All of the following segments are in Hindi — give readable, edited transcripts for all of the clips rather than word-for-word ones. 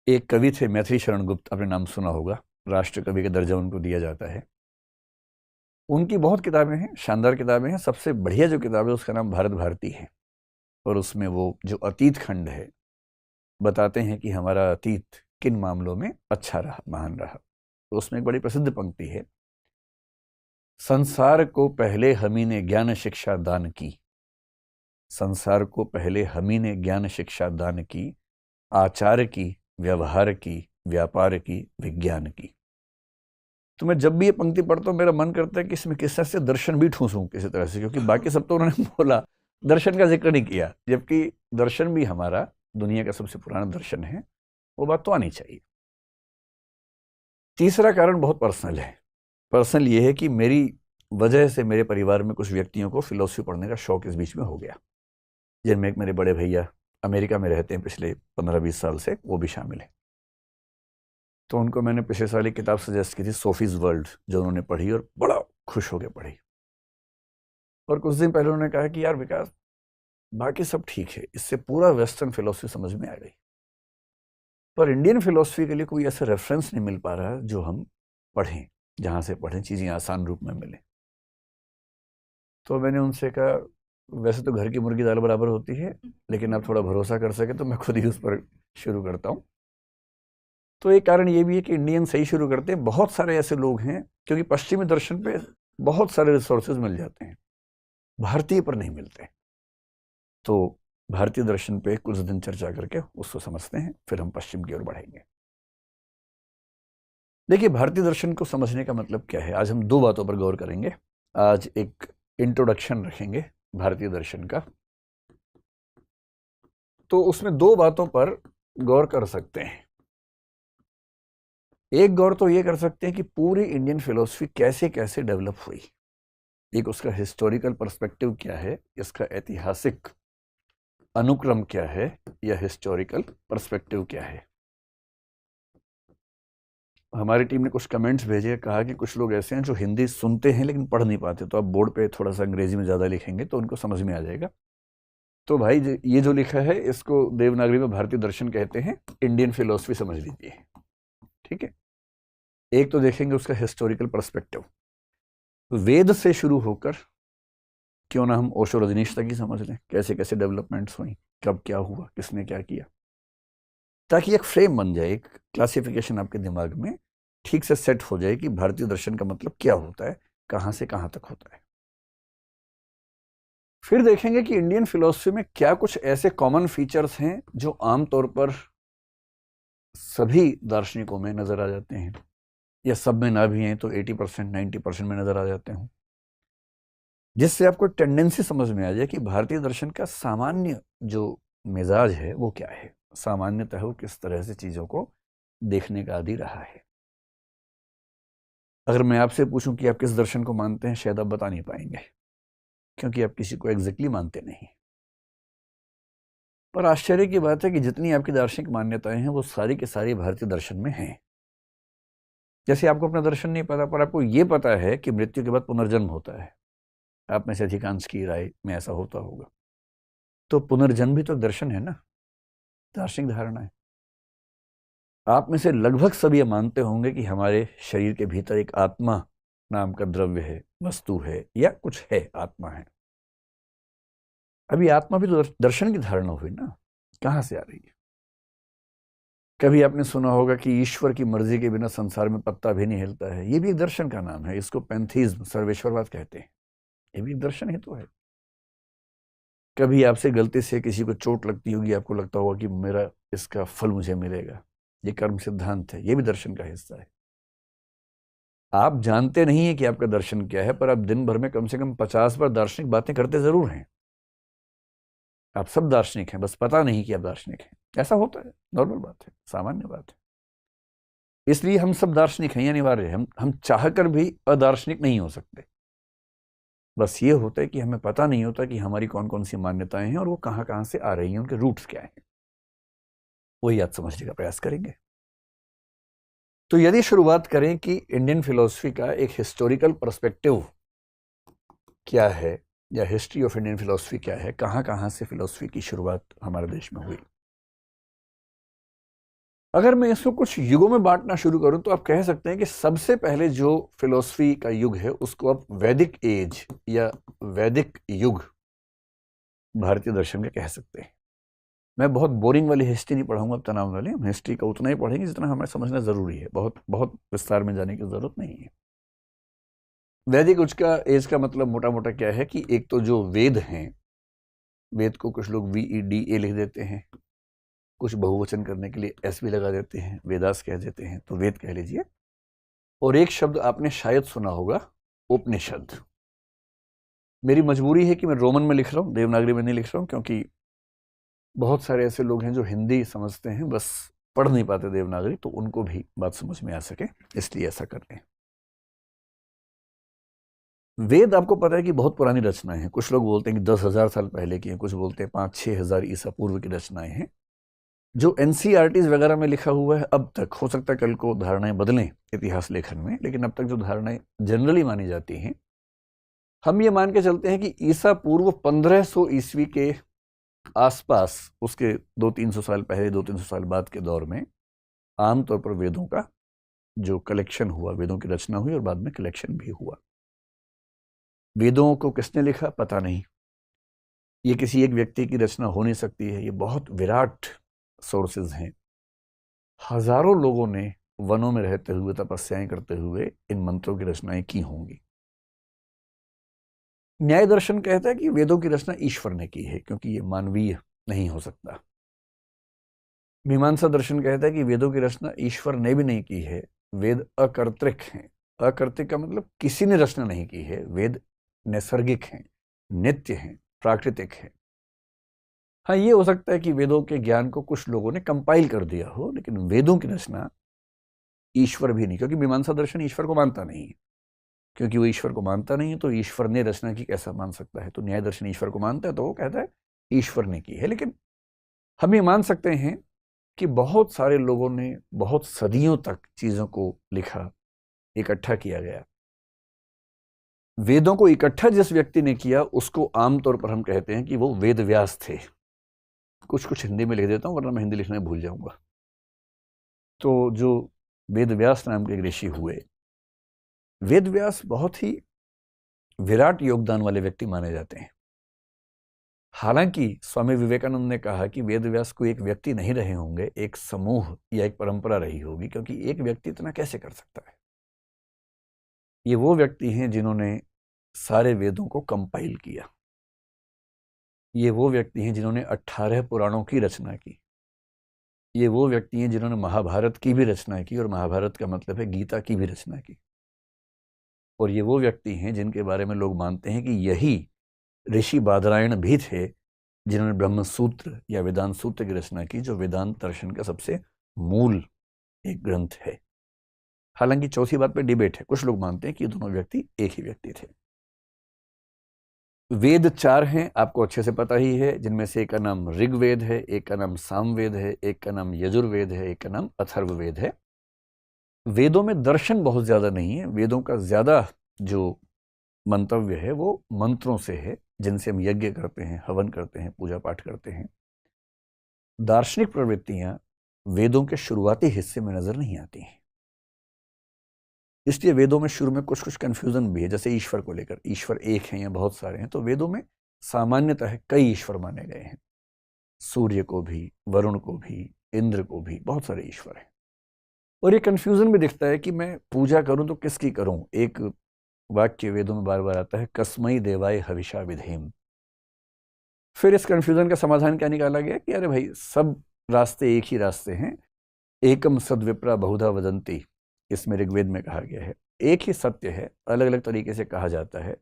एक कवि थे मैथिली शरण गुप्त, आपने नाम सुना होगा, राष्ट्र कवि का दर्जा उनको दिया जाता है। उनकी बहुत किताबें हैं, शानदार किताबें हैं। सबसे बढ़िया जो किताब है उसका नाम भारत भारती है, और उसमें वो जो अतीत खंड है बताते हैं कि हमारा अतीत किन मामलों में अच्छा रहा, महान रहा। तो उसमें एक बड़ी प्रसिद्ध पंक्ति है, संसार को पहले हमी ने ज्ञान शिक्षा दान की, संसार को पहले हमी ने ज्ञान शिक्षा दान की, आचार की, व्यवहार की, व्यापार की, विज्ञान की। तो मैं जब भी ये पंक्ति पढ़ता हूँ मेरा मन करता है कि इसमें किस तरह से दर्शन भी ठूंसूं किसी तरह से, क्योंकि बाकी सब तो उन्होंने बोला, दर्शन का जिक्र नहीं किया, जबकि दर्शन भी हमारा दुनिया का सबसे पुराना दर्शन है। वो बात तो आनी चाहिए। तीसरा कारण बहुत पर्सनल है। पर्सनल ये है कि मेरी वजह से मेरे परिवार में कुछ व्यक्तियों को फिलोसफी पढ़ने का शौक इस बीच में हो गया, जिनमें एक मेरे बड़े भैया अमेरिका में रहते हैं पिछले 15-20 साल से, वो भी शामिल है। तो उनको मैंने पिछले साल एक किताब सजेस्ट की थी, सोफीज वर्ल्ड, जो उन्होंने पढ़ी और बड़ा खुश होकर पढ़ी। और कुछ दिन पहले उन्होंने कहा कि यार विकास, बाकी सब ठीक है, इससे पूरा वेस्टर्न फिलोसफी समझ में आ गई, पर इंडियन फिलोसफी के लिए कोई ऐसा रेफरेंस नहीं मिल पा रहा जो हम पढ़ें, जहाँ से पढ़ें चीज़ें आसान रूप में मिलें। तो मैंने उनसे कहा, वैसे तो घर की मुर्गी दाल बराबर होती है, लेकिन आप थोड़ा भरोसा कर सके तो मैं खुद ही उस पर शुरू करता हूँ। तो एक कारण ये भी है कि इंडियन सही शुरू करते हैं। बहुत सारे ऐसे लोग हैं, क्योंकि पश्चिमी दर्शन पे बहुत सारे रिसोर्सेज मिल जाते हैं, भारतीय पर नहीं मिलते। तो भारतीय दर्शन पे कुछ दिन चर्चा करके उसको समझते हैं, फिर हम पश्चिम की ओर बढ़ेंगे। देखिए, भारतीय दर्शन को समझने का मतलब क्या है, आज हम दो बातों पर गौर करेंगे। आज एक इंट्रोडक्शन रखेंगे भारतीय दर्शन का, तो उसमें दो बातों पर गौर कर सकते हैं। एक गौर तो ये कर सकते हैं कि पूरी इंडियन फिलोसफी कैसे कैसे डेवलप हुई, एक उसका हिस्टोरिकल पर्सपेक्टिव क्या है, इसका ऐतिहासिक अनुक्रम क्या है, या हिस्टोरिकल पर्सपेक्टिव क्या है। हमारी टीम ने कुछ कमेंट्स भेजे, कहा कि कुछ लोग ऐसे हैं जो हिंदी सुनते हैं लेकिन पढ़ नहीं पाते, तो आप बोर्ड पे थोड़ा सा अंग्रेजी में ज़्यादा लिखेंगे तो उनको समझ में आ जाएगा। तो भाई ये जो लिखा है इसको देवनागरी में भारतीय दर्शन कहते हैं, इंडियन फिलोसफी समझ लीजिए, ठीक है। एक तो देखेंगे उसका हिस्टोरिकल पर्सपेक्टिव, वेद से शुरू होकर क्यों ना हम ओशो रजनीश तक ही समझ लें, कैसे कैसे डेवलपमेंट्स हुई, कब क्या हुआ, किसने क्या किया, ताकि एक फ्रेम बन जाए, एक क्लासिफिकेशन आपके दिमाग में ठीक से सेट हो जाए कि भारतीय दर्शन का मतलब क्या होता है, कहाँ से कहाँ तक होता है। फिर देखेंगे कि इंडियन फिलोसफी में क्या कुछ ऐसे कॉमन फीचर्स हैं जो आमतौर पर सभी दार्शनिकों में नजर आ जाते हैं, या सब में ना भी हैं तो 80% 90% में नजर आ जाते हैं, जिससे आपको टेंडेंसी समझ में आ जाए कि भारतीय दर्शन का सामान्य जो मिजाज है वो क्या है, सामान्यतः वो किस तरह से चीजों को देखने का आदी रहा है। अगर मैं आपसे पूछूं कि आप किस दर्शन को मानते हैं, शायद आप बता नहीं पाएंगे, क्योंकि आप किसी को एग्जैक्टली मानते नहीं। पर आश्चर्य की बात है कि जितनी आपकी दार्शनिक मान्यताएं हैं वो सारी की सारी भारतीय दर्शन में हैं। जैसे आपको अपना दर्शन नहीं पता, पर आपको ये पता है कि मृत्यु के बाद पुनर्जन्म होता है। आप में से अधिकांश की राय में ऐसा होता होगा। तो पुनर्जन्म भी तो दर्शन है ना, दार्शनिक धारणा है। आप में से लगभग सब ये मानते होंगे कि हमारे शरीर के भीतर एक आत्मा नाम का द्रव्य है, वस्तु है, या कुछ है, आत्मा है। अभी आत्मा भी तो दर्शन की धारणा हुई ना, कहां से आ रही है। कभी आपने सुना होगा कि ईश्वर की मर्जी के बिना संसार में पत्ता भी नहीं हिलता है, ये भी एक दर्शन का नाम है, इसको पैंथीज्म, सर्वेश्वरवाद कहते हैं। ये भी एक दर्शन ही तो है। कभी आपसे गलती से किसी को चोट लगती होगी, आपको लगता होगा कि मेरा इसका फल मुझे मिलेगा, ये कर्म सिद्धांत है, ये भी दर्शन का हिस्सा है। आप जानते नहीं है कि आपका दर्शन क्या है, पर आप दिन भर में कम से कम 50 बार दार्शनिक बातें करते जरूर हैं। आप सब दार्शनिक हैं, बस पता नहीं कि आप दार्शनिक हैं। ऐसा होता है, नॉर्मल बात है, सामान्य बात है। इसलिए हम सब दार्शनिक हैं, ये अनिवार्य है। हम चाहकर भी अदार्शनिक नहीं हो सकते। बस ये होता है कि हमें पता नहीं होता कि हमारी कौन कौन सी मान्यताएं हैं और वो कहाँ कहाँ से आ रही हैं, उनके रूट्स क्या हैं। वही आज समझने का प्रयास करेंगे। तो यदि शुरुआत करें कि इंडियन फिलोसफी का एक हिस्टोरिकल पर्सपेक्टिव क्या है, या हिस्ट्री ऑफ इंडियन फिलोसफी क्या है, कहाँ कहाँ से फिलोसफी की शुरुआत हमारे देश में हुई। अगर मैं इसको कुछ युगों में बांटना शुरू करूं तो आप कह सकते हैं कि सबसे पहले जो फिलॉसफी का युग है उसको आप वैदिक एज या वैदिक युग भारतीय दर्शन के कह सकते हैं। मैं बहुत बोरिंग वाली हिस्ट्री नहीं पढ़ाऊंगा, अब तनाव वाली, हम हिस्ट्री का उतना ही पढ़ेंगे जितना हमें समझना जरूरी है, बहुत बहुत विस्तार में जाने की जरूरत नहीं है। वैदिक उसका एज का मतलब मोटा मोटा क्या है कि एक तो जो वेद हैं, वेद को कुछ लोग VEDA लिख देते हैं, कुछ बहुवचन करने के लिए S भी लगा देते हैं, वेदास कह देते हैं, तो वेद कह लीजिए। और एक शब्द आपने शायद सुना होगा, उपनिषद। मेरी मजबूरी है कि मैं रोमन में लिख रहा हूँ, देवनागरी में नहीं लिख रहा हूँ, क्योंकि बहुत सारे ऐसे लोग हैं जो हिंदी समझते हैं बस पढ़ नहीं पाते देवनागरी, तो उनको भी बात समझ में आ सके इसलिए ऐसा कर रहे हैं। वेद आपको पता है कि बहुत पुरानी रचनाएं हैं, कुछ लोग बोलते हैं कि 10,000 साल पहले की हैं, कुछ बोलते हैं 5-6 हजार ईसा पूर्व की रचनाएं हैं। जो NCERTs वगैरह में लिखा हुआ है अब तक, हो सकता है कल को धारणाएं बदलें इतिहास लेखन में, लेकिन अब तक जो धारणाएं जनरली मानी जाती हैं, हम ये मान के चलते हैं कि ईसा पूर्व 1500 ईस्वी के आसपास, उसके 200-300 साल पहले 200-300 साल बाद के दौर में आमतौर पर वेदों का जो कलेक्शन हुआ, वेदों की रचना हुई और बाद में कलेक्शन भी हुआ। वेदों को किसने लिखा पता नहीं, ये किसी एक व्यक्ति की रचना हो नहीं सकती है, ये बहुत विराट सोर्सेज हैं। हजारों लोगों ने वनों में रहते हुए तपस्याएं करते हुए इन मंत्रों की रचनाएं की होंगी। न्याय दर्शन कहता है कि वेदों की रचना ईश्वर ने की है, क्योंकि ये मानवीय नहीं हो सकता। मीमांसा दर्शन कहता है कि वेदों की रचना ईश्वर ने भी नहीं की है, वेद अकर्तृक हैं। अकर्तृक का मतलब किसी ने रचना नहीं की है, वेद नैसर्गिक हैं, नित्य हैं, प्राकृतिक हैं। हाँ, ये हो सकता है कि वेदों के ज्ञान को कुछ लोगों ने कंपाइल कर दिया हो, लेकिन वेदों की रचना ईश्वर भी नहीं, क्योंकि मीमांसा दर्शन ईश्वर को मानता नहीं है। क्योंकि वो ईश्वर को मानता नहीं है तो ईश्वर ने रचना की कैसा मान सकता है। तो न्याय दर्शन ईश्वर को मानता है, तो वो कहता है ईश्वर ने की है। लेकिन हम ये मान सकते हैं कि बहुत सारे लोगों ने बहुत सदियों तक चीजों को लिखा, इकट्ठा किया गया। वेदों को इकट्ठा जिस व्यक्ति ने किया उसको आमतौर पर हम कहते हैं कि वो वेद व्यास थे। कुछ हिंदी में लिख देता हूं वरना मैं हिंदी लिखने भूल जाऊंगा। तो जो वेद व्यास नाम के ऋषि हुए, वेद व्यास बहुत ही विराट योगदान वाले व्यक्ति माने जाते हैं। हालांकि स्वामी विवेकानंद ने कहा कि वेद व्यास कोई एक व्यक्ति नहीं रहे होंगे, एक समूह या एक परंपरा रही होगी, क्योंकि एक व्यक्ति इतना कैसे कर सकता है। ये वो व्यक्ति हैं जिन्होंने सारे वेदों को कंपाइल किया। ये वो व्यक्ति हैं जिन्होंने 18 पुराणों की रचना की। ये वो व्यक्ति हैं जिन्होंने महाभारत की भी रचना की, और महाभारत का मतलब है गीता की भी रचना की। और ये वो व्यक्ति हैं जिनके बारे में लोग मानते हैं कि यही ऋषि बादरायण भी थे जिन्होंने ब्रह्म सूत्र या वेदांत सूत्र की रचना की, जो वेदांत दर्शन का सबसे मूल एक ग्रंथ है। हालांकि चौथी बात पे डिबेट है, कुछ लोग मानते हैं कि ये दोनों व्यक्ति एक ही व्यक्ति थे। वेद 4 हैं, आपको अच्छे से पता ही है, जिनमें से एक का नाम ऋग्वेद है, एक का नाम सामवेद है, एक का नाम यजुर्वेद है, एक का नाम अथर्ववेद है। वेदों में दर्शन बहुत ज्यादा नहीं है, वेदों का ज्यादा जो मंतव्य है वो मंत्रों से है, जिनसे हम यज्ञ करते हैं, हवन करते हैं, पूजा पाठ करते हैं। दार्शनिक प्रवृत्तियां वेदों के शुरुआती हिस्से में नजर नहीं आती हैं। इसलिए वेदों में शुरू में कुछ कुछ कंफ्यूजन भी है, जैसे ईश्वर को लेकर, ईश्वर एक है या बहुत सारे हैं। तो वेदों में सामान्यतः कई ईश्वर माने गए हैं, सूर्य को भी, वरुण को भी, इंद्र को भी, बहुत सारे ईश्वर हैं। और ये कंफ्यूजन भी दिखता है कि मैं पूजा करूं तो किसकी करूं। एक वाक्य वेदों में बार बार आता है, कस्मै देवाय हविषा विधेम। फिर इस कंफ्यूजन का समाधान क्या निकाला गया कि अरे भाई, सब रास्ते एक ही रास्ते हैं, एकम सद्विप्रा बहुधा वदंती, इसमें ऋग्वेद में कहा गया है। एक ही सत्य है, अलग अलग तरीके से कहा जाता है।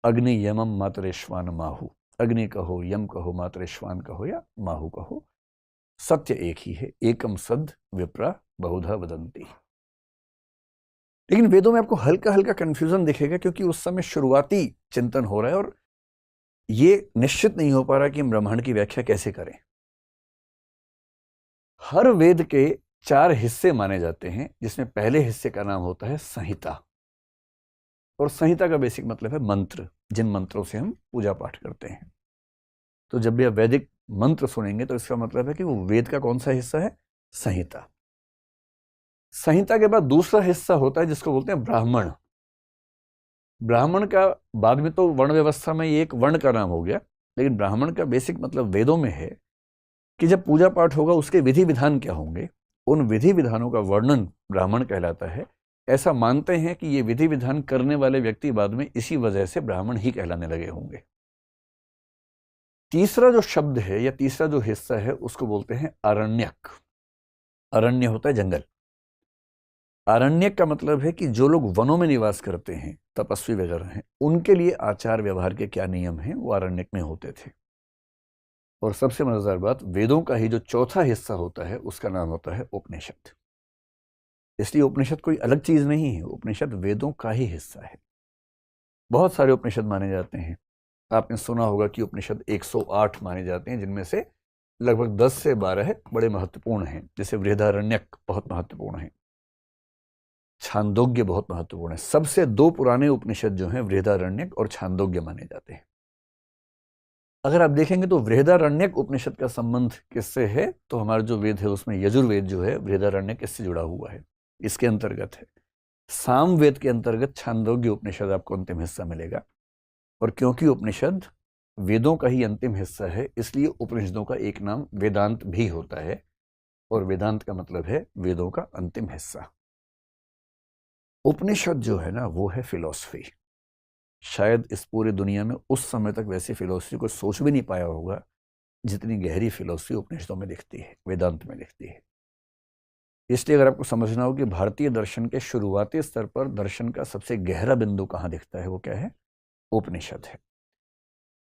अग्नि यमम मातरेश्वान माहु, अग्नि कहो, यम कहो, मातरेश्वान कहो या माहु कहो, सत्य एक ही है, एकम सद विप्रा बहुधा वदंती। लेकिन वेदों में आपको हल्का हल्का कंफ्यूजन दिखेगा, क्योंकि उस समय शुरुआती चिंतन हो रहा है और ये निश्चित नहीं हो पा रहा कि हम ब्रह्मांड की व्याख्या कैसे करें। हर वेद के 4 हिस्से माने जाते हैं, जिसमें पहले हिस्से का नाम होता है संहिता। और संहिता का बेसिक मतलब है मंत्र, जिन मंत्रों से हम पूजा पाठ करते हैं। तो जब भी आप वैदिक मंत्र सुनेंगे तो इसका मतलब है कि वो वेद का कौन सा हिस्सा है, संहिता। संहिता के बाद दूसरा हिस्सा होता है जिसको बोलते हैं ब्राह्मण। ब्राह्मण का बाद में तो वर्ण व्यवस्था में ये एक वर्ण का नाम हो गया, लेकिन ब्राह्मण का बेसिक मतलब वेदों में है कि जब पूजा पाठ होगा उसके विधि विधान क्या होंगे, उन विधि विधानों का वर्णन ब्राह्मण कहलाता है। ऐसा मानते हैं कि ये विधि विधान करने वाले व्यक्ति बाद में इसी वजह से ब्राह्मण ही कहलाने लगे होंगे। तीसरा जो शब्द है या तीसरा जो हिस्सा है उसको बोलते हैं आरण्यक। अरण्य होता है जंगल। आरण्यक का मतलब है कि जो लोग वनों में निवास करते हैं, तपस्वी वगैरह हैं, उनके लिए आचार व्यवहार के क्या नियम हैं वो आरण्यक में होते थे। और सबसे मजेदार बात, वेदों का ही जो चौथा हिस्सा होता है उसका नाम होता है उपनिषद। इसलिए उपनिषद कोई अलग चीज नहीं है, उपनिषद वेदों का ही हिस्सा है। बहुत सारे उपनिषद माने जाते हैं। आपने सुना होगा कि उपनिषद 108 माने जाते हैं, जिनमें से लगभग 10 से 12 बड़े महत्वपूर्ण हैं। जैसे बृहदारण्यक बहुत महत्वपूर्ण है, छांदोग्य बहुत महत्वपूर्ण है। सबसे 2 पुराने उपनिषद जो हैं बृहदारण्यक और छांदोग्य माने जाते हैं। अगर आप देखेंगे तो बृहदारण्यक उपनिषद का संबंध किससे है, तो हमारा जो वेद है उसमें यजुर्वेद जो है बृहदारण्यक इससे जुड़ा हुआ है, इसके अंतर्गत है। सामवेद के अंतर्गत छांदोग्य उपनिषद आपको अंतिम हिस्सा मिलेगा। और क्योंकि उपनिषद वेदों का ही अंतिम हिस्सा है, इसलिए उपनिषदों का एक नाम वेदांत भी होता है। और वेदांत का मतलब है वेदों का अंतिम हिस्सा। उपनिषद जो है ना वो है फिलॉसफी। शायद इस पूरी दुनिया में उस समय तक वैसी फिलॉसफी को सोच भी नहीं पाया होगा जितनी गहरी फिलॉसफी उपनिषदों में दिखती है, वेदांत में दिखती है। इसलिए अगर आपको समझना हो कि भारतीय दर्शन के शुरुआती स्तर पर दर्शन का सबसे गहरा बिंदु कहाँ दिखता है, वो क्या है, उपनिषद है।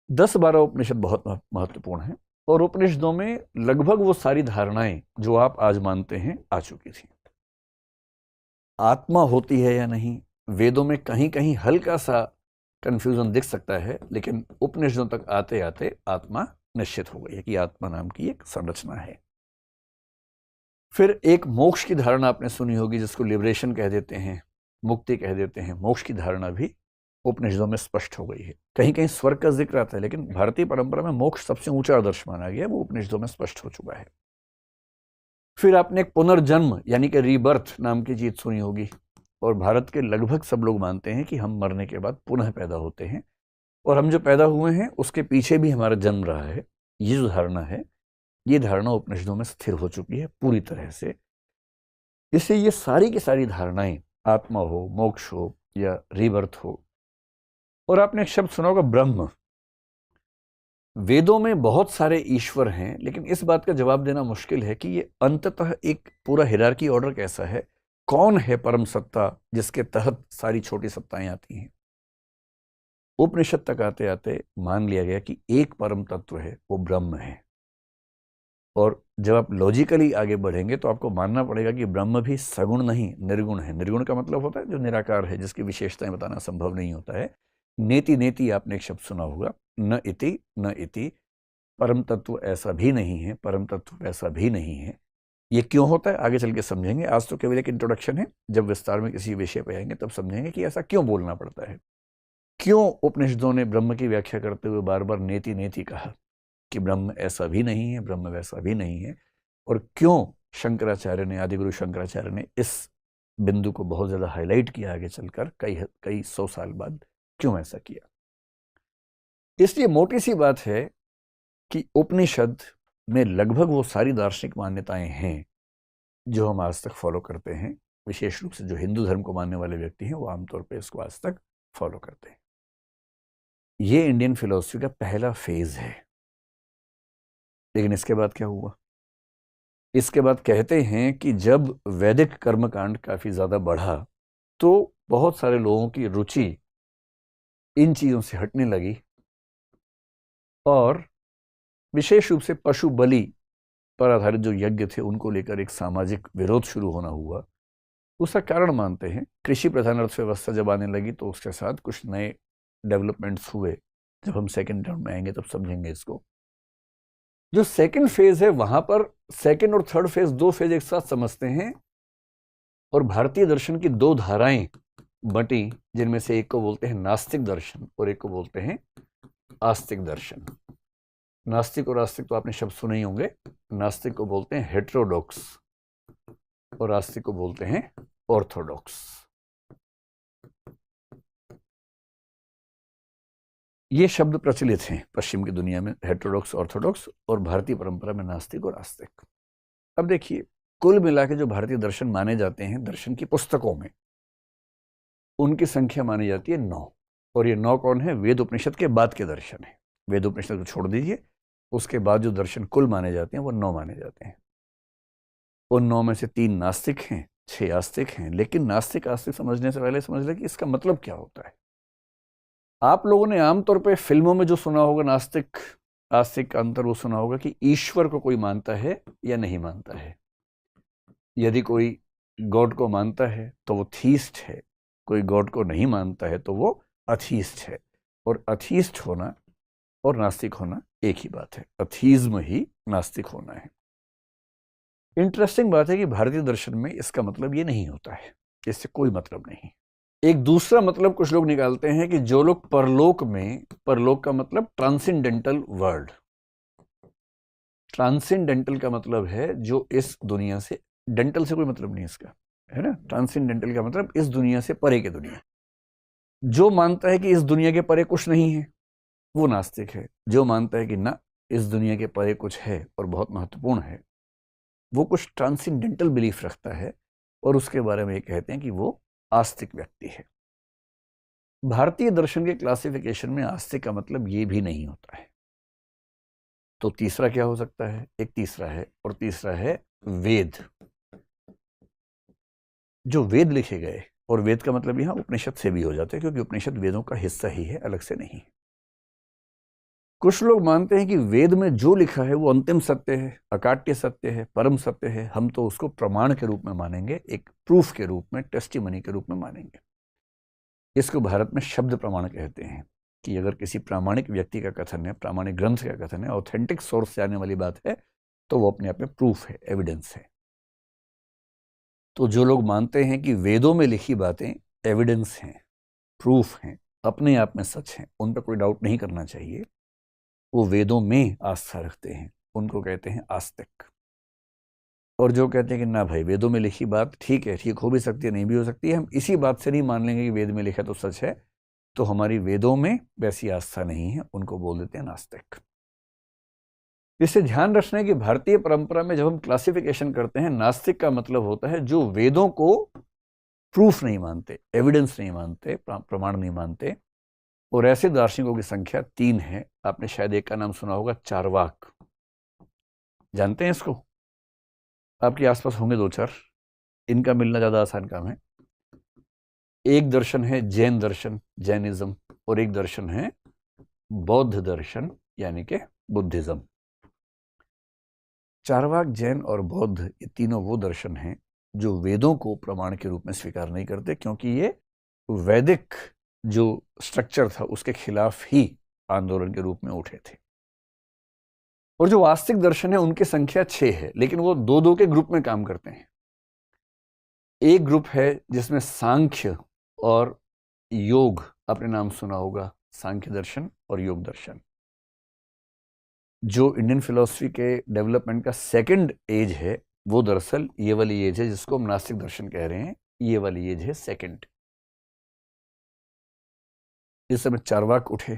10-12 उपनिषद बहुत महत्वपूर्ण हैं। और उपनिषदों में लगभग वो सारी धारणाएं जो आप आज मानते हैं आ चुकी थी। आत्मा होती है या नहीं, वेदों में कहीं कहीं हल्का सा कंफ्यूजन दिख सकता है, लेकिन उपनिषदों तक आते आते आत्मा निश्चित हो गई है कि आत्मा नाम की एक संरचना है। फिर एक मोक्ष की धारणा आपने सुनी होगी जिसको लिबरेशन कह देते हैं, मुक्ति कह देते हैं। मोक्ष की धारणा भी उपनिषदों में स्पष्ट हो गई है। कहीं कहीं स्वर्ग का जिक्र आता है, लेकिन भारतीय परंपरा में मोक्ष सबसे ऊंचा आदर्श माना गया, वो उपनिषदों में स्पष्ट हो चुका है। फिर आपने एक पुनर्जन्म यानी कि रीबर्थ नाम की चीज सुनी होगी। और भारत के लगभग सब लोग मानते हैं कि हम मरने के बाद पुनः पैदा होते हैं, और हम जो पैदा हुए हैं उसके पीछे भी हमारा जन्म रहा है। ये जो धारणा है, ये धारणा उपनिषदों में स्थिर हो चुकी है पूरी तरह से। इससे ये सारी की सारी धारणाएं, आत्मा हो, मोक्ष हो या रीबर्थ हो। और आपने एक शब्द सुना होगा ब्रह्म। वेदों में बहुत सारे ईश्वर हैं, लेकिन इस बात का जवाब देना मुश्किल है कि ये अंततः एक पूरा हिरार्की ऑर्डर कैसा है, कौन है परम सत्ता जिसके तहत सारी छोटी सत्ताएं आती हैं। उपनिषद तक आते आते मान लिया गया कि एक परम तत्व है, वो ब्रह्म है। और जब आप लॉजिकली आगे बढ़ेंगे तो आपको मानना पड़ेगा कि ब्रह्म भी सगुण नहीं, निर्गुण है। निर्गुण का मतलब होता है जो निराकार है, जिसकी विशेषताएं बताना संभव नहीं होता है। नेति नेति आपने एक शब्द सुना होगा, न इति न इति। परम तत्व ऐसा भी नहीं है, परम तत्व ऐसा भी नहीं है। ये क्यों होता है आगे चल के समझेंगे। आज तो केवल एक इंट्रोडक्शन है, जब विस्तार में किसी विषय पर आएंगे तब समझेंगे कि ऐसा क्यों बोलना पड़ता है। क्यों उपनिषदों ने ब्रह्म की व्याख्या करते हुए बार बार नेति नेति कहा कि ब्रह्म ऐसा भी नहीं है, ब्रह्म वैसा भी नहीं है। और क्यों शंकराचार्य ने, आदिगुरु शंकराचार्य ने इस बिंदु को बहुत ज्यादा हाईलाइट किया आगे चलकर, कई 100 साल बाद क्यों ऐसा किया। इसलिए मोटी सी बात है कि उपनिषद में लगभग वो सारी दार्शनिक मान्यताएं हैं जो हम आज तक फॉलो करते हैं। विशेष रूप से जो हिंदू धर्म को मानने वाले व्यक्ति हैं वो आमतौर पर इसको आज तक फॉलो करते हैं। ये इंडियन फिलॉसफी का पहला फेज है। लेकिन इसके बाद क्या हुआ, इसके बाद कहते हैं कि जब वैदिक कर्मकांड काफी ज्यादा बढ़ा तो बहुत सारे लोगों की रुचि इन चीजों से हटने लगी, और विशेष रूप से पशु बलि पर आधारित जो यज्ञ थे उनको लेकर एक सामाजिक विरोध शुरू होना हुआ। उसका कारण मानते हैं कृषि प्रधान अर्थव्यवस्था जब आने लगी तो उसके साथ कुछ नए डेवलपमेंट्स हुए। जब हम सेकेंड राउंड में आएंगे तब समझेंगे इसको। जो सेकंड फेज है वहां पर सेकंड और थर्ड फेज, 2 फेज एक साथ समझते हैं। और भारतीय दर्शन की 2 धाराएं बटी, जिनमें से एक को बोलते हैं नास्तिक दर्शन और एक को बोलते हैं आस्तिक दर्शन। नास्तिक और आस्तिक तो आपने शब्द सुने ही होंगे। नास्तिक को बोलते हैं हेटेरोडॉक्स और आस्तिक को बोलते हैं ऑर्थोडॉक्स। ये शब्द प्रचलित हैं पश्चिम की दुनिया में, हेटेरोडॉक्स, ऑर्थोडॉक्स, और भारतीय परंपरा में नास्तिक और आस्तिक। अब देखिए, कुल मिला के जो भारतीय दर्शन माने जाते हैं दर्शन की पुस्तकों में, उनकी संख्या मानी जाती है 9। और ये 9 कौन है? वेद उपनिषद के बाद के दर्शन है। वेद उपनिषद को छोड़ दीजिए, उसके बाद जो दर्शन कुल माने जाते हैं वो 9 माने जाते हैं। उन 9 में से 3 नास्तिक हैं, 6 आस्तिक हैं। लेकिन नास्तिक आस्तिक समझने से पहले समझ लें कि इसका मतलब क्या होता है। आप लोगों ने आमतौर पर फिल्मों में जो सुना होगा नास्तिक आस्तिक का अंतर, वो सुना होगा कि ईश्वर को कोई मानता है या नहीं मानता है। यदि कोई गॉड को मानता है तो वो थीस्ट है, कोई गॉड को नहीं मानता है तो वो अथीस्ट है। और अथीस्ट होना और नास्तिक होना एक ही बात है। अथीज्म ही नास्तिक होना है। इंटरेस्टिंग बात है कि भारतीय दर्शन में इसका मतलब ये नहीं होता है, इससे कोई मतलब नहीं। एक दूसरा मतलब कुछ लोग निकालते हैं कि जो लोग परलोक में, परलोक का मतलब ट्रांसेंडेंटल वर्ल्ड, ट्रांसेंडेंटल का मतलब है जो इस दुनिया से, डेंटल से कोई मतलब नहीं इसका, है ना। ट्रांसेंडेंटल का मतलब इस दुनिया से परे की दुनिया। जो मानता है कि इस दुनिया के परे कुछ नहीं है वो नास्तिक है। जो मानता है कि ना, इस दुनिया के परे कुछ है और बहुत महत्वपूर्ण है, वो कुछ ट्रांसेंडेंटल बिलीफ रखता है और उसके बारे में ये कहते हैं कि वो आस्तिक व्यक्ति है। भारतीय दर्शन के क्लासिफिकेशन में आस्तिक का मतलब ये भी नहीं होता है। तो तीसरा क्या हो सकता है? एक तीसरा है, और तीसरा है वेद। जो वेद लिखे गए, और वेद का मतलब यहां उपनिषद से भी हो जाता है, क्योंकि उपनिषद वेदों का हिस्सा ही है, अलग से नहीं। कुछ लोग मानते हैं कि वेद में जो लिखा है वो अंतिम सत्य है, अकाट्य सत्य है, परम सत्य है। हम तो उसको प्रमाण के रूप में मानेंगे, एक प्रूफ के रूप में, टेस्टिमनी के रूप में मानेंगे। इसको भारत में शब्द प्रमाण कहते हैं कि अगर किसी प्रामाणिक व्यक्ति का कथन है, प्रामाणिक ग्रंथ का कथन है, ऑथेंटिक सोर्स से आने वाली बात है, तो वो अपने आप में प्रूफ है, एविडेंस है। तो जो लोग मानते हैं कि वेदों में लिखी बातें एविडेंस हैं, प्रूफ हैं, अपने आप में सच हैं, उन पर कोई डाउट नहीं करना चाहिए, वो वेदों में आस्था रखते हैं, उनको कहते हैं आस्तिक। और जो कहते हैं कि ना भाई, वेदों में लिखी बात ठीक है, ठीक हो भी सकती है, नहीं भी हो सकती है, हम इसी बात से नहीं मान लेंगे कि वेद में लिखा तो सच है, तो हमारी वेदों में वैसी आस्था नहीं है, उनको बोल देते हैं नास्तिक। इससे ध्यान रखने की, भारतीय परंपरा में जब हम क्लासिफिकेशन करते हैं, नास्तिक का मतलब होता है जो वेदों को प्रूफ नहीं मानते, एविडेंस नहीं मानते, प्रमाण नहीं मानते। और ऐसे दार्शनिकों की संख्या 3 है। आपने शायद एक का नाम सुना होगा, चारवाक। जानते हैं इसको? आपके आसपास होंगे 2-4, इनका मिलना ज्यादा आसान काम है। एक दर्शन है जैन दर्शन, जैनिज्म, और एक दर्शन है बौद्ध दर्शन, यानी कि बुद्धिज्म। चारवाक, जैन और बौद्ध, ये तीनों वो दर्शन हैं जो वेदों को प्रमाण के रूप में स्वीकार नहीं करते, क्योंकि ये वैदिक जो स्ट्रक्चर था उसके खिलाफ ही आंदोलन के रूप में उठे थे। और जो वास्तविक दर्शन है उनकी संख्या 6 है, लेकिन वो 2-2 के ग्रुप में काम करते हैं। एक ग्रुप है जिसमें सांख्य और योग, आपने नाम सुना होगा, सांख्य दर्शन और योग दर्शन। जो इंडियन फिलॉसफी के डेवलपमेंट का सेकंड एज है, वो दरअसल ये वाली एज है जिसको हम नास्तिक दर्शन कह रहे हैं। ये वाली एज है सेकंड। इस समय चारवाक उठे।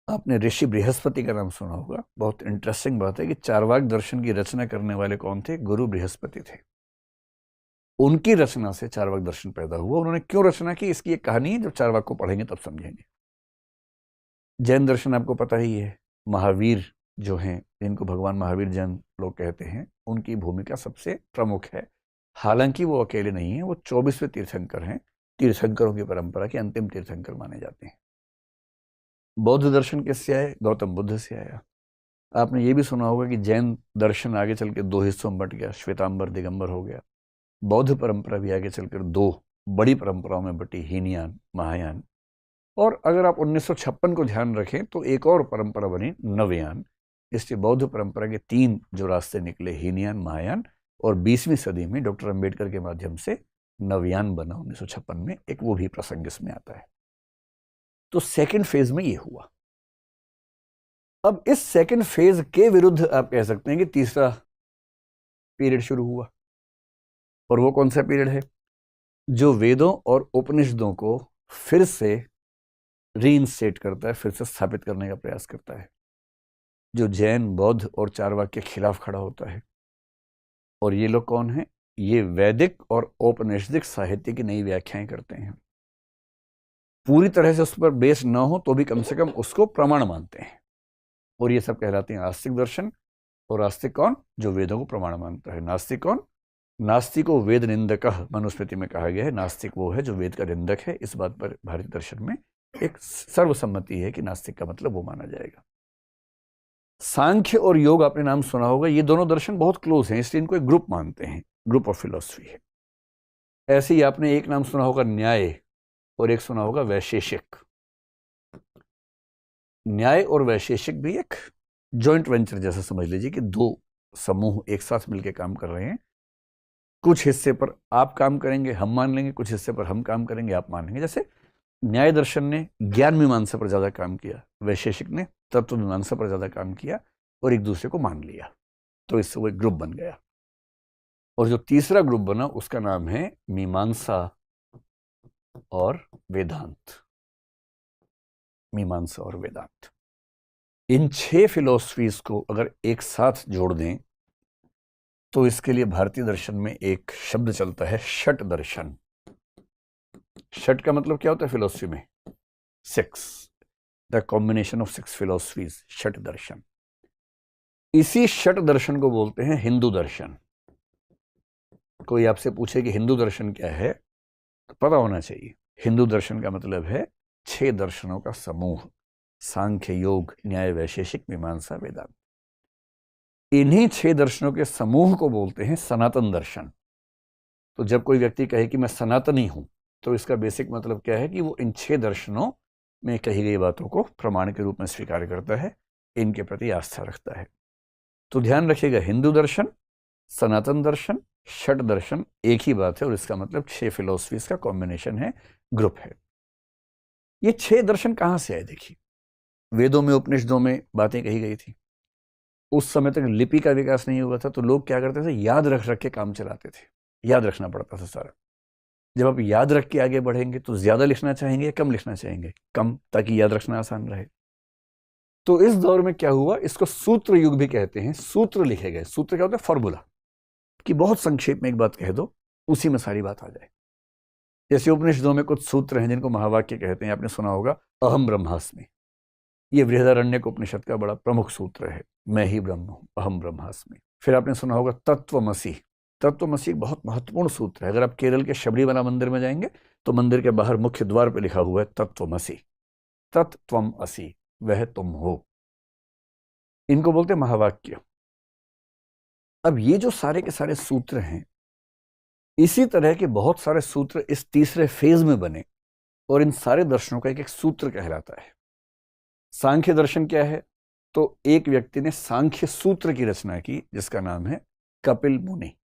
आपने ऋषि बृहस्पति का नाम सुना होगा। बहुत इंटरेस्टिंग बात है कि चारवाक दर्शन की रचना करने वाले कौन थे? गुरु बृहस्पति थे। उनकी रचना से चारवाक दर्शन पैदा हुआ। उन्होंने क्यों रचना की, इसकी एक कहानी है, जब चारवाक को पढ़ेंगे तब समझेंगे। जैन दर्शन आपको पता ही है, महावीर जो हैं, जिनको भगवान महावीर जैन लोग कहते हैं, उनकी भूमिका सबसे प्रमुख है। हालांकि वो अकेले नहीं है, वो 24वें तीर्थंकर हैं। तीर्थंकरों की परंपरा के अंतिम तीर्थंकर माने जाते हैं। बौद्ध दर्शन किससे आए? गौतम बुद्ध से आया। आपने ये भी सुना होगा कि जैन दर्शन आगे चल के 2 हिस्सों में बट गया, श्वेतांबर, दिगंबर हो गया। बौद्ध परंपरा भी आगे चलकर 2 बड़ी परंपराओं में बटी, हीनयान, महायान। और अगर आप 1956 को ध्यान रखें तो एक और परंपरा बनी, नवयान। इसलिए बौद्ध परंपरा के 3 जो रास्ते निकले, हीनयान, महायान, और 20वीं सदी में डॉक्टर अंबेडकर के माध्यम से नवयान बना 1956 में। एक वो भी प्रसंग इसमें आता है। तो सेकंड फेज में ये हुआ। अब इस सेकंड फेज के विरुद्ध आप कह सकते हैं कि तीसरा पीरियड शुरू हुआ। और वो कौन सा पीरियड है? जो वेदों और उपनिषदों को फिर से रीइंस्टेट करता है, फिर से स्थापित करने का प्रयास करता है, जो जैन, बौद्ध और चारवाक के खिलाफ खड़ा होता है। और ये लोग कौन हैं? ये वैदिक और औपनिषदिक साहित्य की नई व्याख्याएं करते हैं। पूरी तरह से उस पर बेस न हो तो भी कम से कम उसको प्रमाण मानते हैं, और ये सब कहलाते हैं आस्तिक दर्शन। और आस्तिक कौन? जो वेदों को प्रमाण मानता है। नास्तिक कौन? नास्तिको वेद निंदक मनुस्मृति में कहा गया है, नास्तिक वो है जो वेद का निंदक है। इस बात पर भारतीय दर्शन में एक सर्वसम्मति है कि नास्तिक का मतलब वो माना जाएगा। सांख्य और योग आपने नाम सुना होगा, ये दोनों दर्शन बहुत क्लोज हैं, इसलिए इनको एक ग्रुप मानते हैं, ग्रुप ऑफ फिलोसफी है। ऐसे ही आपने एक नाम सुना होगा न्याय, और एक सुना होगा वैशेषिक। न्याय और वैशेषिक भी एक जॉइंट वेंचर जैसा समझ लीजिए कि दो समूह एक साथ मिलकर काम कर रहे हैं। कुछ हिस्से पर आप काम करेंगे, हम मान लेंगे, कुछ हिस्से पर हम काम करेंगे, आप मान लेंगे। जैसे न्याय दर्शन ने ज्ञान मीमांसा पर ज्यादा काम किया, वैशेषिक ने तत्व मीमांसा पर ज्यादा काम किया और एक दूसरे को मान लिया, तो इससे वो एक ग्रुप बन गया। और जो तीसरा ग्रुप बना उसका नाम है मीमांसा और वेदांत। मीमांसा और वेदांत, इन 6 फिलॉसफीज को अगर एक साथ जोड़ दें तो इसके लिए भारतीय दर्शन में एक शब्द चलता है, षट दर्शन। षट का मतलब क्या होता है फिलॉसफी में? 6, द कॉम्बिनेशन ऑफ 6 फिलॉसफीज, षट दर्शन। इसी षट दर्शन को बोलते हैं हिंदू दर्शन। कोई आपसे पूछे कि हिंदू दर्शन क्या है, तो पता होना चाहिए हिंदू दर्शन का मतलब है 6 दर्शनों का समूह, सांख्य, योग, न्याय, वैशेषिक, मीमांसा, वेदांत। इन्हीं 6 दर्शनों के समूह को बोलते हैं सनातन दर्शन। तो जब कोई व्यक्ति कहे कि मैं सनातनी हूं, तो इसका बेसिक मतलब क्या है कि वो इन 6 दर्शनों में कही गई बातों को प्रमाण के रूप में स्वीकार करता है, इनके प्रति आस्था रखता है। तो ध्यान रखिएगा, हिंदू दर्शन, सनातन दर्शन, षट दर्शन एक ही बात है, और इसका मतलब 6 फिलॉसफीज का कॉम्बिनेशन है, ग्रुप है। ये 6 दर्शन कहां से आए? देखिए, वेदों में, उपनिषदों में बातें कही गई थी। उस समय तक लिपि का विकास नहीं हुआ था, तो लोग क्या करते थे? याद रख रख के काम चलाते थे, याद रखना पड़ता था सारा। जब आप याद रख के आगे बढ़ेंगे तो ज्यादा लिखना चाहेंगे या कम लिखना चाहेंगे? कम, ताकि याद रखना आसान रहे। तो इस दौर में क्या हुआ, इसको सूत्र युग भी कहते हैं। सूत्र लिखे गए। सूत्र क्या होता है? फॉर्मूला, कि बहुत संक्षेप में एक बात कह दो, उसी में सारी बात आ जाए। जैसे उपनिषदों में कुछ सूत्र हैं जिनको महावाक्य कहते हैं, आपने सुना होगा अहम ब्रह्मास्मि। ये बृहदारण्यक उपनिषद का बड़ा प्रमुख सूत्र है, मैं ही ब्रह्म हूं, अहम ब्रह्मास्मि। फिर आपने सुना होगा तत्वमसि। तत्वमसि एक बहुत महत्वपूर्ण सूत्र है। अगर आप केरल के शबरीमला मंदिर में जाएंगे तो मंदिर के बाहर मुख्य द्वार पर लिखा हुआ है तत्वमसि, तत्त्वम असि, वह तुम हो। इनको बोलते हैं महावाक्य। अब ये जो सारे के सारे सूत्र हैं, इसी तरह के बहुत सारे सूत्र इस तीसरे फेज में बने, और इन सारे दर्शनों का एक एक सूत्र कहलाता है। सांख्य दर्शन क्या है? तो एक व्यक्ति ने सांख्य सूत्र की रचना की, जिसका नाम है कपिल मुनि।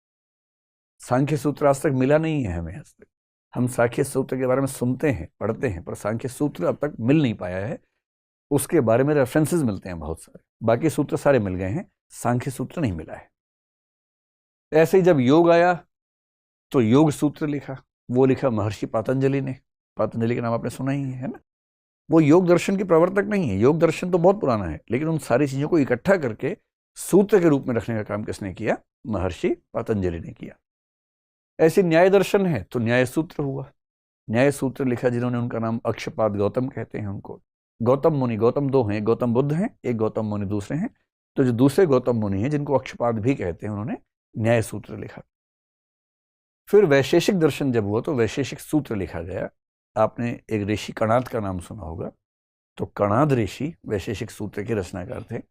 सांख्य सूत्र आज तक मिला नहीं है हमें। आज तक हम सांख्य सूत्र के बारे में सुनते हैं, पढ़ते हैं, पर सांख्य सूत्र अब तक मिल नहीं पाया है। उसके बारे में रेफरेंसेस मिलते हैं बहुत सारे, बाकी सूत्र सारे मिल गए हैं, सांख्य सूत्र नहीं मिला है। ऐसे ही जब योग आया तो योग सूत्र लिखा, वो लिखा महर्षि पातंजलि ने। पातंजलि का नाम आपने सुना ही है ना। वो योग दर्शन के प्रवर्तक नहीं है, योग दर्शन तो बहुत पुराना है, लेकिन उन सारी चीजों को इकट्ठा करके सूत्र के रूप में रखने का काम किसने किया? महर्षि पातंजलि ने किया। ऐसे न्याय दर्शन है तो न्याय सूत्र हुआ। न्याय सूत्र लिखा जिन्होंने, उनका नाम अक्षपाद गौतम कहते हैं उनको। गौतम मुनि, गौतम दो हैं, गौतम बुद्ध हैं, एक गौतम मुनि दूसरे हैं। तो जो दूसरे गौतम मुनि हैं जिनको अक्षपाद भी कहते हैं, उन्होंने न्याय सूत्र लिखा। फिर वैशेषिक दर्शन जब हुआ तो वैशेषिक सूत्र लिखा गया। आपने एक ऋषि कणाद का नाम सुना होगा, तो कणाद ऋषि वैशेषिक सूत्र के रचनाकार थे।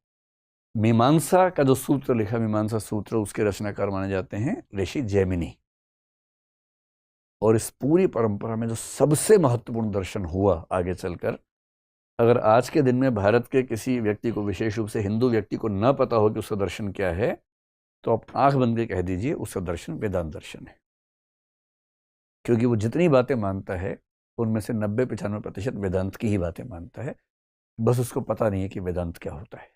मीमांसा का जो सूत्र लिखा, मीमांसा सूत्र, उसके रचनाकार माने जाते हैं ऋषि जैमिनी। और इस पूरी परंपरा में जो सबसे महत्वपूर्ण दर्शन हुआ आगे चलकर, अगर आज के दिन में भारत के किसी व्यक्ति को, विशेष रूप से हिंदू व्यक्ति को न पता हो कि उसका दर्शन क्या है, तो आप आंख बंद के कह दीजिए उसका दर्शन वेदांत दर्शन है। क्योंकि वो जितनी बातें मानता है उनमें से 90-95% वेदांत की ही बातें मानता है। बस उसको पता नहीं है कि वेदांत क्या होता है।